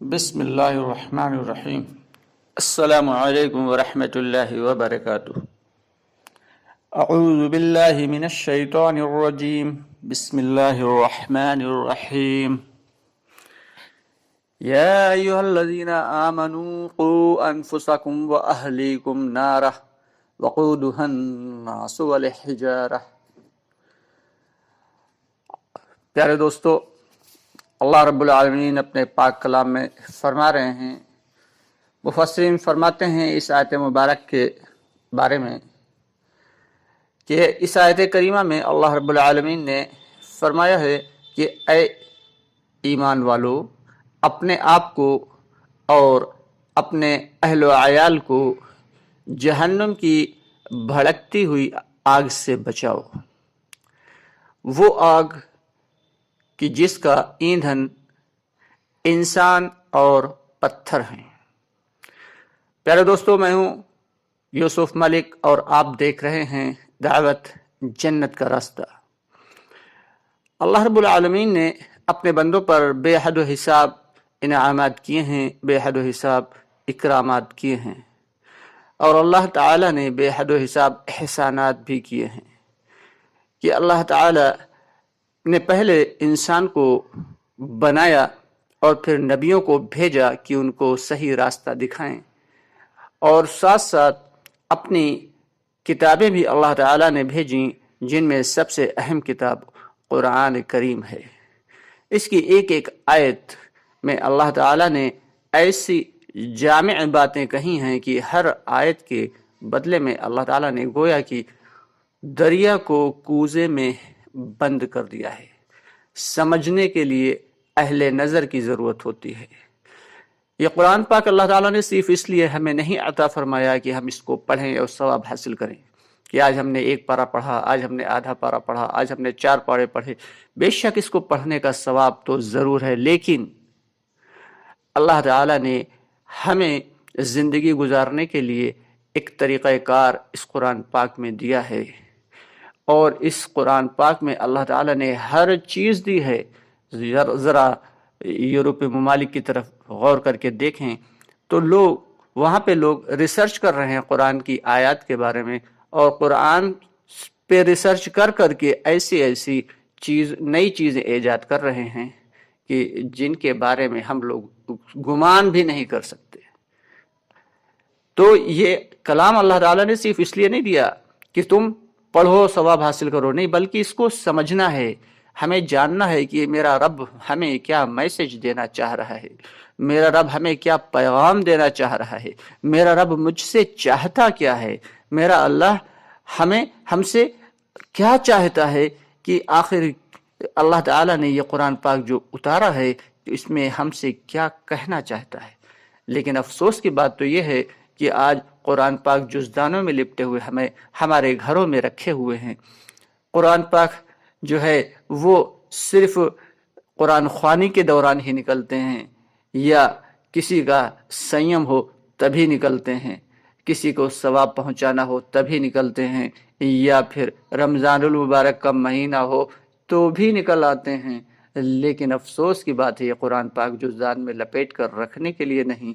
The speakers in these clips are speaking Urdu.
بسم اللہ الرحمن الرحیم۔ السلام علیکم ورحمۃ اللہ وبرکاتہ۔ اعوذ باللہ من الشیطان الرجیم، بسم اللہ الرحمن الرحیم۔ یا ایہا الذین آمنوا قوا انفسکم واہلیکم نارا وقودها الناس والحجارہ۔ پیارے دوستو، اللہ رب العالمین اپنے پاک کلام میں فرما رہے ہیں، مفسرین فرماتے ہیں اس آیت مبارک کے بارے میں کہ اس آیت کریمہ میں اللہ رب العالمین نے فرمایا ہے کہ اے ایمان والو، اپنے آپ کو اور اپنے اہل و عیال کو جہنم کی بھڑکتی ہوئی آگ سے بچاؤ، وہ آگ کہ جس کا ایندھن انسان اور پتھر ہیں۔ پیارے دوستو، میں ہوں یوسف ملک اور آپ دیکھ رہے ہیں دعوت جنت کا راستہ۔ اللہ رب العالمین نے اپنے بندوں پر بے حد و حساب انعامات کیے ہیں، بے حد و حساب اکرامات کیے ہیں، اور اللہ تعالی نے بے حد و حساب احسانات بھی کیے ہیں کہ اللہ تعالی نے پہلے انسان کو بنایا اور پھر نبیوں کو بھیجا کہ ان کو صحیح راستہ دکھائیں، اور ساتھ ساتھ اپنی کتابیں بھی اللہ تعالیٰ نے بھیجیں، جن میں سب سے اہم کتاب قرآن کریم ہے۔ اس کی ایک ایک آیت میں اللہ تعالیٰ نے ایسی جامع باتیں کہی ہیں کہ ہر آیت کے بدلے میں اللہ تعالیٰ نے گویا کہ دریا کو کوزے میں بند کر دیا ہے۔ سمجھنے کے لیے اہل نظر کی ضرورت ہوتی ہے۔ یہ قرآن پاک اللہ تعالیٰ نے صرف اس لیے ہمیں نہیں عطا فرمایا کہ ہم اس کو پڑھیں اور ثواب حاصل کریں کہ آج ہم نے ایک پارہ پڑھا، آج ہم نے آدھا پارہ پڑھا، آج ہم نے 4 پارے پڑھے۔ بے شک اس کو پڑھنے کا ثواب تو ضرور ہے، لیکن اللہ تعالیٰ نے ہمیں زندگی گزارنے کے لیے ایک طریقہ کار اس قرآن پاک میں دیا ہے، اور اس قرآن پاک میں اللہ تعالیٰ نے ہر چیز دی ہے۔ ذرا یورپی ممالک کی طرف غور کر کے دیکھیں تو وہاں پہ لوگ ریسرچ کر رہے ہیں قرآن کی آیات کے بارے میں، اور قرآن پہ ریسرچ کر کر کے ایسی نئی چیزیں ایجاد کر رہے ہیں کہ جن کے بارے میں ہم لوگ گمان بھی نہیں کر سکتے۔ تو یہ کلام اللہ تعالیٰ نے صرف اس لیے نہیں دیا کہ تم پڑھو ثواب حاصل کرو، نہیں، بلکہ اس کو سمجھنا ہے، ہمیں جاننا ہے کہ میرا رب ہمیں کیا میسج دینا چاہ رہا ہے، میرا رب ہمیں کیا پیغام دینا چاہ رہا ہے، میرا رب مجھ سے چاہتا کیا ہے، میرا اللہ ہم سے کیا چاہتا ہے، کہ آخر اللہ تعالیٰ نے یہ قرآن پاک جو اتارا ہے اس میں ہم سے کیا کہنا چاہتا ہے۔ لیکن افسوس کی بات تو یہ ہے کہ آج قرآن پاک جزدانوں میں لپٹے ہوئے ہمارے گھروں میں رکھے ہوئے ہیں۔ قرآن پاک جو ہے وہ صرف قرآن خوانی کے دوران ہی نکلتے ہیں، یا کسی کا سیم ہو تبھی نکلتے ہیں، کسی کو ثواب پہنچانا ہو تبھی نکلتے ہیں، یا پھر رمضان المبارک کا مہینہ ہو تو بھی نکل آتے ہیں۔ لیکن افسوس کی بات ہے، یہ قرآن پاک جزدان میں لپیٹ کر رکھنے کے لیے نہیں،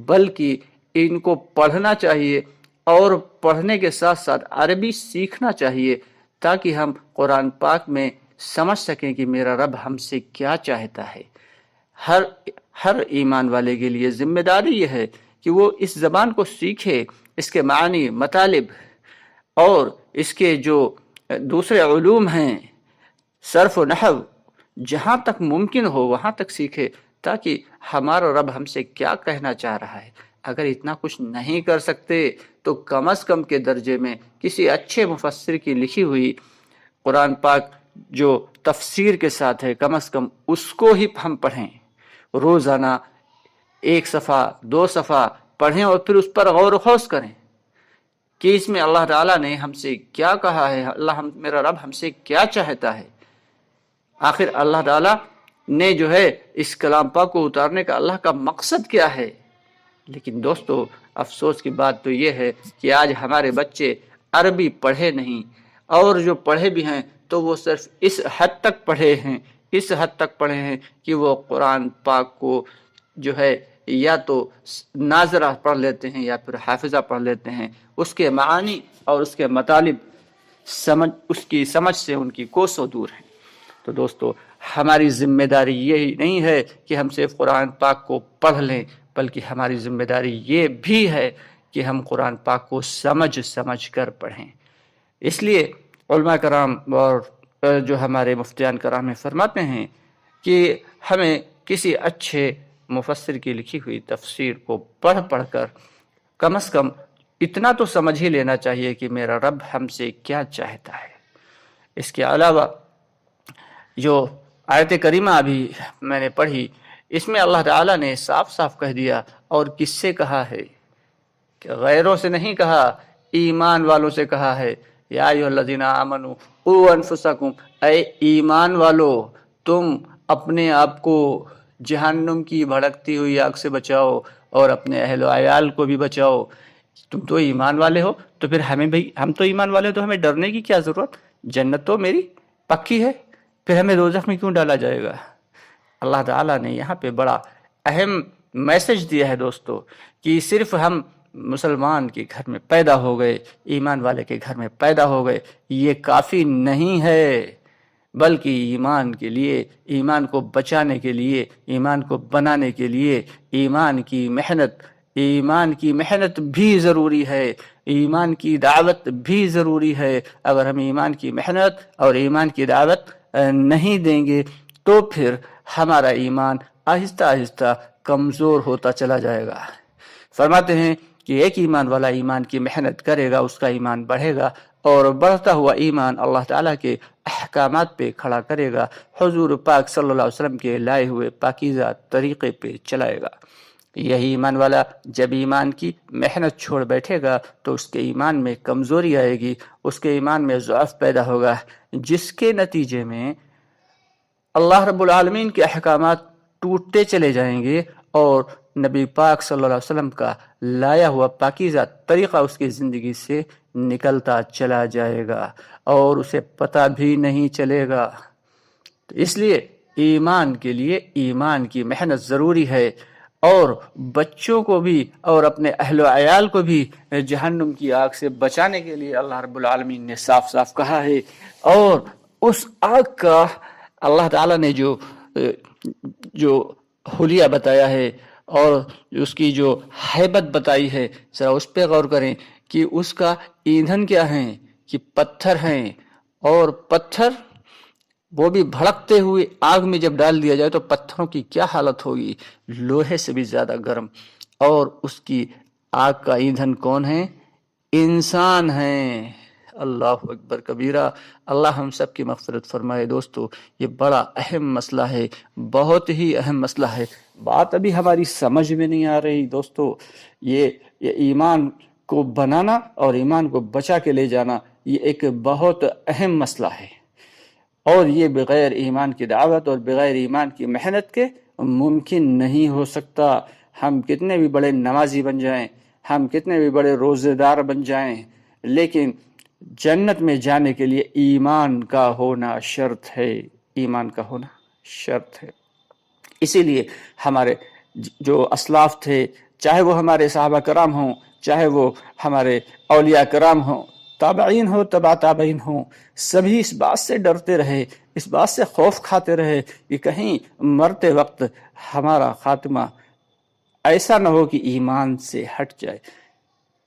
بلکہ ان کو پڑھنا چاہیے، اور پڑھنے کے ساتھ ساتھ عربی سیکھنا چاہیے، تاکہ ہم قرآن پاک میں سمجھ سکیں کہ میرا رب ہم سے کیا چاہتا ہے۔ ہر ایمان والے کے لیے ذمہ داری یہ ہے کہ وہ اس زبان کو سیکھے، اس کے معنی، مطالب اور اس کے جو دوسرے علوم ہیں، صرف و نحو، جہاں تک ممکن ہو وہاں تک سیکھے، تاکہ ہمارا رب ہم سے کیا کہنا چاہ رہا ہے۔ اگر اتنا کچھ نہیں کر سکتے تو کم از کم کے درجے میں کسی اچھے مفسر کی لکھی ہوئی قرآن پاک جو تفسیر کے ساتھ ہے، کم از کم اس کو ہی ہم پڑھیں، روزانہ 1 صفحہ 2 صفحہ پڑھیں، اور پھر اس پر غور و خوض کریں کہ اس میں اللہ تعالیٰ نے ہم سے کیا کہا ہے، میرا رب ہم سے کیا چاہتا ہے۔ آخر اللہ تعالیٰ نے جو ہے اس کلام پاک کو اتارنے کا اللہ کا مقصد کیا ہے۔ لیکن دوستو، افسوس کی بات تو یہ ہے کہ آج ہمارے بچے عربی پڑھے نہیں، اور جو پڑھے بھی ہیں تو وہ صرف اس حد تک پڑھے ہیں کہ وہ قرآن پاک کو جو ہے یا تو ناظرہ پڑھ لیتے ہیں یا پھر حافظہ پڑھ لیتے ہیں، اس کے معانی اور اس کے مطالب اس کی سمجھ سے ان کی کوسوں دور ہیں۔ تو دوستو، ہماری ذمہ داری یہی نہیں ہے کہ ہم صرف قرآن پاک کو پڑھ لیں، بلکہ ہماری ذمہ داری یہ بھی ہے کہ ہم قرآن پاک کو سمجھ کر پڑھیں۔ اس لیے علماء کرام اور جو ہمارے مفتیان کرام فرماتے ہیں کہ ہمیں کسی اچھے مفسر کی لکھی ہوئی تفسیر کو پڑھ کر کم از کم اتنا تو سمجھ ہی لینا چاہیے کہ میرا رب ہم سے کیا چاہتا ہے۔ اس کے علاوہ جو آیت کریمہ ابھی میں نے پڑھی، اس میں اللہ تعالیٰ نے صاف صاف کہہ دیا، اور کس سے کہا ہے کہ غیروں سے نہیں کہا، ایمان والوں سے کہا ہے، یا ایھا الذین آمنوا قوا انفسکم، اے ایمان والو تم اپنے آپ کو جہنم کی بھڑکتی ہوئی آگ سے بچاؤ اور اپنے اہل و عیال کو بھی بچاؤ۔ تم تو ایمان والے ہو، تو پھر ہم تو ایمان والے ہو، تو ہمیں ڈرنے کی کیا ضرورت؟ جنت تو میری پکی ہے، پھر ہمیں دوزخ میں کیوں ڈالا جائے گا؟ اللہ تعالیٰ نے یہاں پہ بڑا اہم میسج دیا ہے دوستو، کہ صرف ہم مسلمان کے گھر میں پیدا ہو گئے، ایمان والے کے گھر میں پیدا ہو گئے، یہ کافی نہیں ہے، بلکہ ایمان کے لیے، ایمان کو بچانے کے لیے، ایمان کو بنانے کے لیے ایمان کی محنت بھی ضروری ہے، ایمان کی دعوت بھی ضروری ہے۔ اگر ہم ایمان کی محنت اور ایمان کی دعوت نہیں دیں گے تو پھر ہمارا ایمان آہستہ آہستہ کمزور ہوتا چلا جائے گا۔ فرماتے ہیں کہ ایک ایمان والا ایمان کی محنت کرے گا، اس کا ایمان بڑھے گا، اور بڑھتا ہوا ایمان اللہ تعالیٰ کے احکامات پہ کھڑا کرے گا، حضور پاک صلی اللہ علیہ وسلم کے لائے ہوئے پاکیزہ طریقے پہ چلائے گا۔ یہی ایمان والا جب ایمان کی محنت چھوڑ بیٹھے گا تو اس کے ایمان میں کمزوری آئے گی، اس کے ایمان میں ضعف پیدا ہوگا، جس کے نتیجے میں اللہ رب العالمین کے احکامات ٹوٹتے چلے جائیں گے، اور نبی پاک صلی اللہ علیہ وسلم کا لایا ہوا پاکیزہ طریقہ اس کی زندگی سے نکلتا چلا جائے گا اور اسے پتہ بھی نہیں چلے گا۔ تو اس لیے ایمان کے لیے ایمان کی محنت ضروری ہے، اور بچوں کو بھی اور اپنے اہل و عیال کو بھی جہنم کی آگ سے بچانے کے لیے اللہ رب العالمین نے صاف صاف کہا ہے۔ اور اس آگ کا اللہ تعالیٰ نے جو حلیہ بتایا ہے اور اس کی جو ہیبت بتائی ہے، ذرا اس پہ غور کریں کہ اس کا ایندھن کیا ہے، کہ پتھر ہیں، اور پتھر وہ بھی بھڑکتے ہوئے آگ میں جب ڈال دیا جائے تو پتھروں کی کیا حالت ہوگی، لوہے سے بھی زیادہ گرم، اور اس کی آگ کا ایندھن کون ہے؟ انسان ہیں۔ اللہ اکبر کبیرہ، اللہ ہم سب کی مغفرت فرمائے۔ دوستو، یہ بڑا اہم مسئلہ ہے، بہت ہی اہم مسئلہ ہے، بات ابھی ہماری سمجھ میں نہیں آ رہی دوستو۔ یہ ایمان کو بنانا اور ایمان کو بچا کے لے جانا، یہ ایک بہت اہم مسئلہ ہے، اور یہ بغیر ایمان کی دعوت اور بغیر ایمان کی محنت کے ممکن نہیں ہو سکتا۔ ہم کتنے بھی بڑے نمازی بن جائیں، ہم کتنے بھی بڑے روزے دار بن جائیں، لیکن جنت میں جانے کے لیے ایمان کا ہونا شرط ہے، ایمان کا ہونا شرط ہے۔ اسی لیے ہمارے جو اسلاف تھے، چاہے وہ ہمارے صحابہ کرام ہوں، چاہے وہ ہمارے اولیاء کرام ہوں، تابعین ہو، تبع تابعین ہوں، سبھی اس بات سے ڈرتے رہے، اس بات سے خوف کھاتے رہے کہ کہیں مرتے وقت ہمارا خاتمہ ایسا نہ ہو کہ ایمان سے ہٹ جائے۔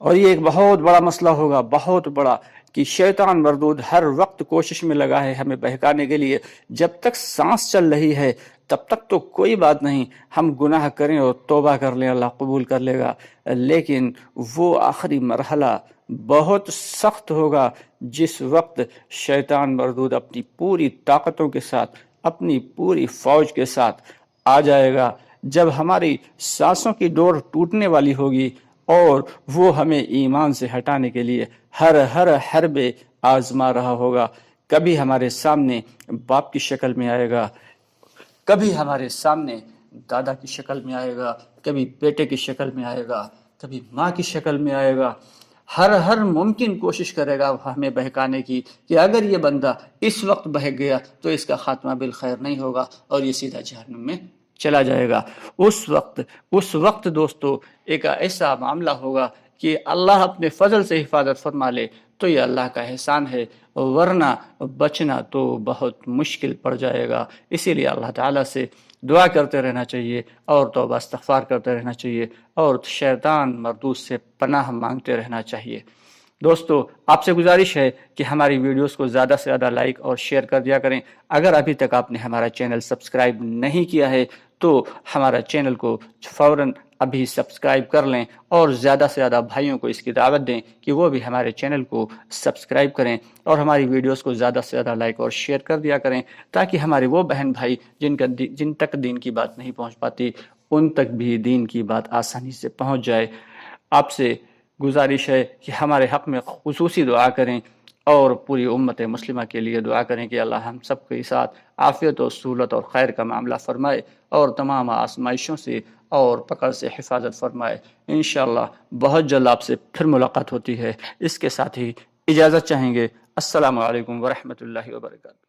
اور یہ ایک بہت بڑا مسئلہ ہوگا، بہت بڑا، کہ شیطان مردود ہر وقت کوشش میں لگا ہے ہمیں بہکانے کے لیے۔ جب تک سانس چل رہی ہے تب تک تو کوئی بات نہیں، ہم گناہ کریں اور توبہ کر لیں، اللہ قبول کر لے گا، لیکن وہ آخری مرحلہ بہت سخت ہوگا جس وقت شیطان مردود اپنی پوری طاقتوں کے ساتھ، اپنی پوری فوج کے ساتھ آ جائے گا، جب ہماری سانسوں کی ڈور ٹوٹنے والی ہوگی، اور وہ ہمیں ایمان سے ہٹانے کے لیے ہر حربے آزما رہا ہوگا۔ کبھی ہمارے سامنے باپ کی شکل میں آئے گا، کبھی ہمارے سامنے دادا کی شکل میں آئے گا، کبھی بیٹے کی شکل میں آئے گا، کبھی ماں کی شکل میں آئے گا۔ ہر ممکن کوشش کرے گا ہمیں بہکانے کی، کہ اگر یہ بندہ اس وقت بہک گیا تو اس کا خاتمہ بالخیر نہیں ہوگا اور یہ سیدھا جہنم میں چلا جائے گا، اس وقت دوستو ایک ایسا معاملہ ہوگا کہ اللہ اپنے فضل سے حفاظت فرما لے تو یہ اللہ کا احسان ہے، ورنہ بچنا تو بہت مشکل پڑ جائے گا۔ اسی لیے اللہ تعالیٰ سے دعا کرتے رہنا چاہیے اور توبہ استغفار کرتے رہنا چاہیے اور شیطان مردود سے پناہ مانگتے رہنا چاہیے۔ دوستو آپ سے گزارش ہے کہ ہماری ویڈیوز کو زیادہ سے زیادہ لائک اور شیئر کر دیا کریں۔ اگر ابھی تک آپ نے ہمارا چینل سبسکرائب نہیں کیا ہے تو ہمارا چینل کو فوراً ابھی سبسکرائب کر لیں اور زیادہ سے زیادہ بھائیوں کو اس کی دعوت دیں کہ وہ بھی ہمارے چینل کو سبسکرائب کریں اور ہماری ویڈیوز کو زیادہ سے زیادہ لائک اور شیئر کر دیا کریں، تاکہ ہمارے وہ بہن بھائی جن تک دین کی بات نہیں پہنچ پاتی ان تک بھی دین کی بات آسانی سے پہنچ جائے۔ آپ سے گزارش ہے کہ ہمارے حق میں خصوصی دعا کریں اور پوری امت مسلمہ کے لیے دعا کریں کہ اللہ ہم سب کے ساتھ عافیت و سہولت اور خیر کا معاملہ فرمائے اور تمام آزمائشوں سے اور پکڑ سے حفاظت فرمائے۔ انشاءاللہ بہت جلد آپ سے پھر ملاقات ہوتی ہے۔ اس کے ساتھ ہی اجازت چاہیں گے۔ السلام علیکم ورحمۃ اللہ وبرکاتہ۔